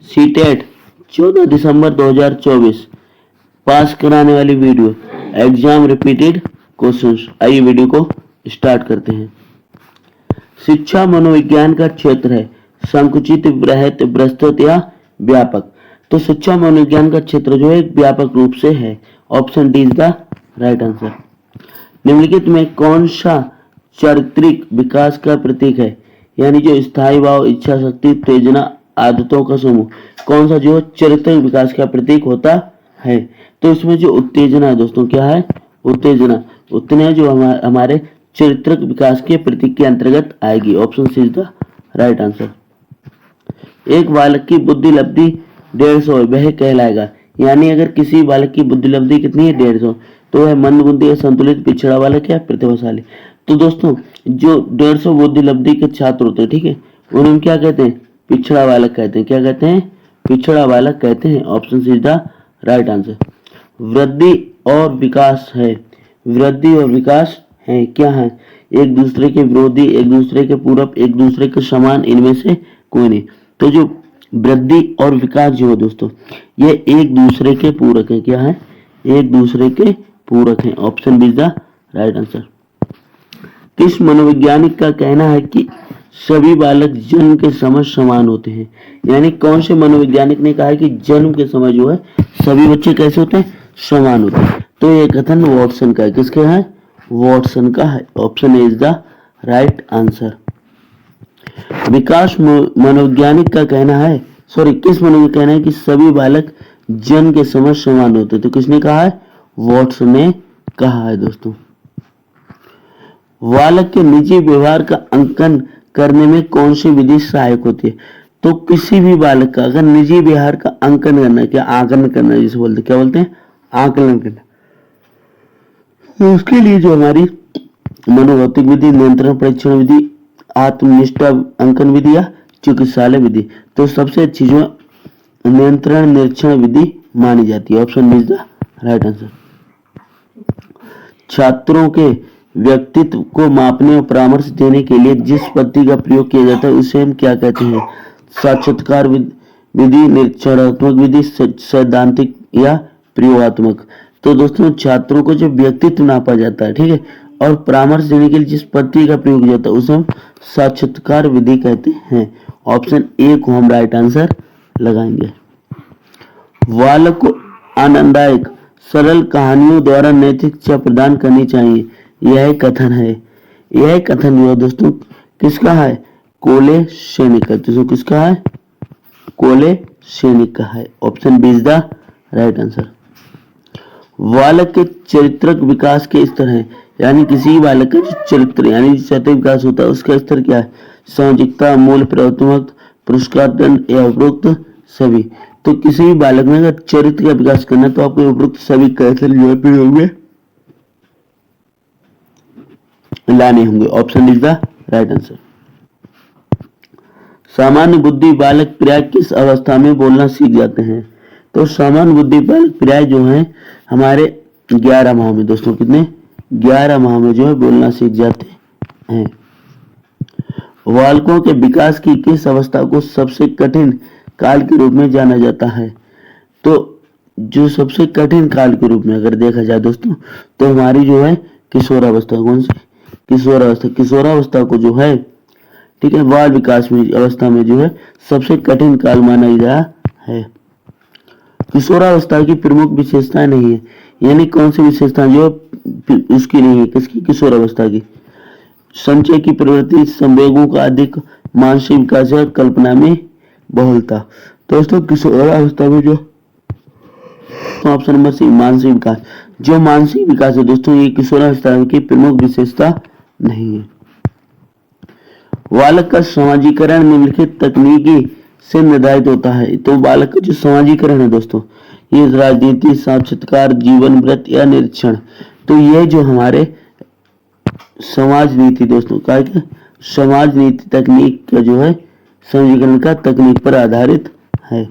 CTET 14 दिसंबर 2024 पास कराने वाली video exam repeated questions. आइए वीडियो को स्टार्ट करते हैं। शिक्षा मनोविज्ञान का क्षेत्र है, संकुचित, बृहत, विस्तृत या व्यापक। तो शिक्षा मनोविज्ञान का क्षेत्र जो है व्यापक रूप से है। Option D is the right answer. निम्नलिखित में कौन सा चारित्रिक विकास का प्रतीक है? यानी जो स्थायी भाव, इच्छा शक्ति, उत्तेजना, आदतों का समूह, कौन सा जो चारित्रिक विकास का प्रतीक होता है? तो इसमें जो उत्तेजना है दोस्तों, क्या है? उत्तेजना। उत्तेजना जो हमारे चारित्रिक विकास के प्रतीक के अंतर्गत आएगी। Option C is the right answer. एक बालक की बुद्धि लब्धि 150 वह कहलाएगा। यानी अगर किसी बालक की बुद्धि लब्धि कितनी है? 150, तो वह मंद बुद्धि या संतुलित, पिछड़ा बालक या प्रतिभाशाली। तो दोस्तों जो 150 बुद्धि लब्धि के छात्र होते हैं, ठीक है, उन्हें क्या कहते हैं? पिछड़ा बालक कहते हैं। क्या कहते हैं? पिछड़ा बालक कहते हैं। Option C is the right answer. वृद्धि और विकास है। वृद्धि और विकास है क्या है? एक दूसरे के विरोधी, एक दूसरे के पूरक, एक दूसरे के समान, इनमें से कोई नहीं। तो जो वृद्धि और विकास जो है दोस्तों, ये एक दूसरे के पूरक है। क्या है? एक दूसरे के पूरक है। Option B is the right answer. किस मनोवैज्ञानिक का कहना है कि सभी बालक जन्म के समय समान होते हैं? यानी कौन से मनोवैज्ञानिक ने कहा है कि जन्म के समय जो है सभी बच्चे कैसे होते हैं? समान होते हैं। तो ये कथन वॉटसन का है। किसका है? वॉटसन का है। Option A is the right answer. विकास मनोवैज्ञानिक का कहना है, किस मनोवैज्ञानिक का कहना है कि सभी बालक जन्म के समय समान होते हैं? तो किसने कहा है? वॉटसन ने कहा है दोस्तों। बालक के निजी व्यवहार का अंकन करने में कौन सी विधि सहायक होती है? तो किसी भी बालक का अगर निजी व्यवहार का अंकन करना है, क्या आकलन करना है जिसे बोलते हैं, क्या बोलते हैं? आकलन करना। तो उसके लिए जो हमारी मनोभौतिक विधि, नियंत्रण परीक्षण विधि, आत्मनिष्ठा अंकन विधि या चिकित्सालय विधि, तो सबसे अच्छी जो नियंत्रण निरीक्षण विधि मानी जाती है। Option B is the right answer. छात्रों के व्यक्तित्व को मापने और परामर्श देने के लिए जिस पद्धति का प्रयोग किया जाता है उसे हम क्या कहते हैं? साक्षात्कार विधि, निरीक्षणात्मक विधि, सैद्धांतिक या प्रयोगात्मक। तो दोस्तों छात्रों को जो व्यक्तित्व नापा जाता है, ठीक है, और परामर्श देने के लिए जिस पद्धति का प्रयोग किया जाता है उसे हम साक्षात्कार विधि कहते हैं। ऑप्शन ए को हम राइट आंसर लगाएंगे। बालक को आनंददायक सरल कहानियों द्वारा नैतिक शिक्षा प्रदान करनी चाहिए, यह कथन है। यह कथन जो है दोस्तों किसका है? कोले सैनिक का। दोस्तों किसका है? कोले सैनिक का है। Option B is the right answer. बालक के चारित्रिक विकास के स्तर हैं। यानी किसी बालक का जो चरित्र यानी चारित्रिक विकास होता है उसका स्तर क्या है? सामाजिकता, मूल, प्रवर्तक, पुरस्कार, दंड या उपरोक्त सभी। तो किसी भी बालक में अगर चरित्र का विकास करना है तो आपको उपरोक्त सभी कैसे प्रयोग में लाने होंगे। Option is the right answer. सामान्य बुद्धि बालक प्राय किस अवस्था में बोलना सीख जाते हैं? तो सामान्य बुद्धि बालक प्राय जो है हमारे 11 माह में दोस्तों, कितने? 11 माह में जो है बोलना सीख जाते हैं। बालकों के विकास की किस अवस्था को सबसे कठिन काल के रूप में जाना जाता है? तो जो सबसे कठिन काल के रूप में अगर देखा जाए दोस्तों तो हमारी जो है किशोरावस्था। कौन सी? किशोरावस्था। किशोरावस्था को जो है, ठीक है, बाल विकास में अवस्था में जो है सबसे कठिन काल माना जा रहा है। किशोरावस्था की प्रमुख विशेषताएं नहीं है। यानी कौन सी विशेषताएं जो उसकी नहीं है? किसकी? किशोरावस्था की। संचय की प्रवृत्ति, संवेगों का अधिक, मानसिक विकास या कल्पना में बहुलता। दोस्तों किशोरावस्था में जो ऑप्शन नंबर सी मानसिक विकास, जो मानसिक विकास है दोस्तों ये किशोरावस्था की प्रमुख विशेषता नहीं है। बालक का समाजीकरण निम्नलिखित तकनीकी से निर्धारित होता है। तो बालक का जो समाजीकरण है दोस्तों ये राजनीति, साक्षात्कार, जीवन व्रत या निरीक्षण। तो ये जो हमारे समाज नीति दोस्तों का समाज नीति तकनीक का जो है समाजीकरण का तकनीक पर आधारित है।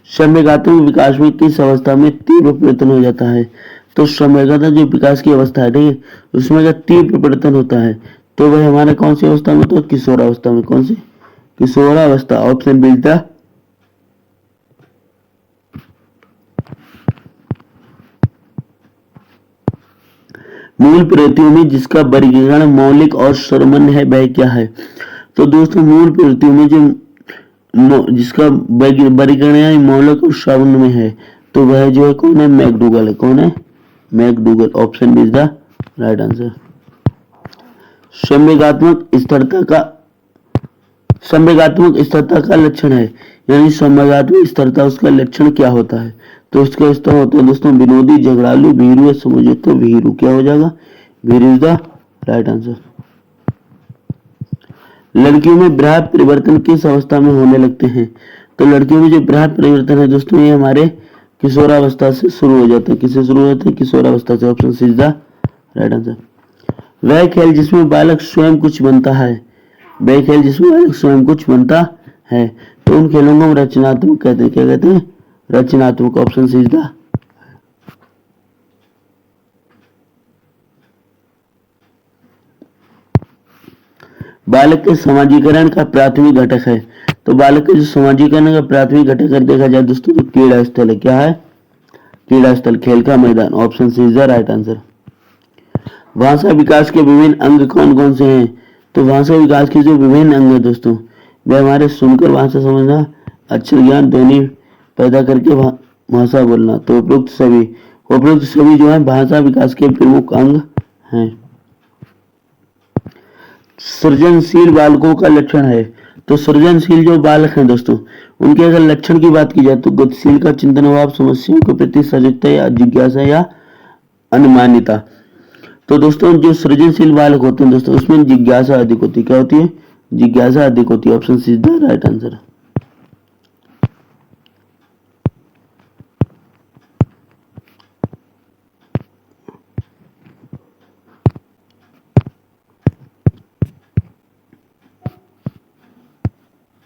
संवेगात्मक विकास में किस अवस्था में तीव्र परिवर्तन हो जाता है? तो संवेगात्मक जो विकास की अवस्था है, ठीक है, उसमें अगर तीव्र परिवर्तन होता है तो वह हमारे कौन सी अवस्था में? तो किशोरावस्था में। कौन सी? किशोरावस्था। ऑप्शन बी इज द मूल प्रवृत्तियों में जिसका वर्गीकरण मौलिक और सामान्य है वह क्या है? तो दोस्तों मूल प्रवृत्तियों में जो जिसका वर्गीकरण मौलिक और सामान्य में है तो वह जो है कौन है? मैकडूगल है। कौन है? McDougall. Option B is the right answer. संवेगात्मक स्थिरता का लक्षण है, यानी संवेगात्मक स्थिरता उसका लक्षण क्या होता है? तो इसका स्तर होता है दोस्तों विनोदी, झगड़ालू, भीरू या समझौते। तो भीरू क्या हो जाएगा? भीरू इज द राइट आंसर। लड़कियों में वृहद परिवर्तन किस अवस्था में होने लगते हैं? तो लड़कियों में जो वृहद परिवर्तन है दोस्तों ये हमारे किशोरावस्था से शुरू हो जाते हैं। किससे शुरू हो जाते हैं? किशोरावस्था से। Option C is the right answer. वह खेल जिसमें बालक स्वयं कुछ बनता है, वह खेल जिसमें बालक स्वयं कुछ बनता है तो उन खेलों को हम रचनात्मक कहते हैं। क्या कहते हैं? रचनात्मक। Option C is the. बालक के समाजीकरण का प्राथमिक घटक है, तो बालक के जो समाजीकरण का प्राथमिक घटक अगर देखा जाए दोस्तों तो क्रीड़ा स्थल है। क्या है? क्रीड़ा स्थल, खेल का मैदान। Option C is the right answer. भाषा विकास के विभिन्न अंग कौन कौन से हैं? तो भाषा विकास के जो विभिन्न अंग है दोस्तों वे हमारे सुनकर भाषा समझना, अक्षर ज्ञान, ध्वनि पैदा करके भाषा बोलना। तो उपरोक्त सभी जो है भाषा विकास के प्रमुख अंग हैं। सृजनशील बालकों का लक्षण है, तो सृजनशील जो बालक हैं दोस्तों उनके अगर लक्षण की बात की जाए तो गतिशील का चिंतन भाव, समस्याओं के प्रति सजगता या जिज्ञासा या अनुमानिता। तो दोस्तों जो सृजनशील बालक होते हैं दोस्तों उसमें जिज्ञासा अधिक होती है। क्या होती है? जिज्ञासा अधिक होती है। Option C is the right answer.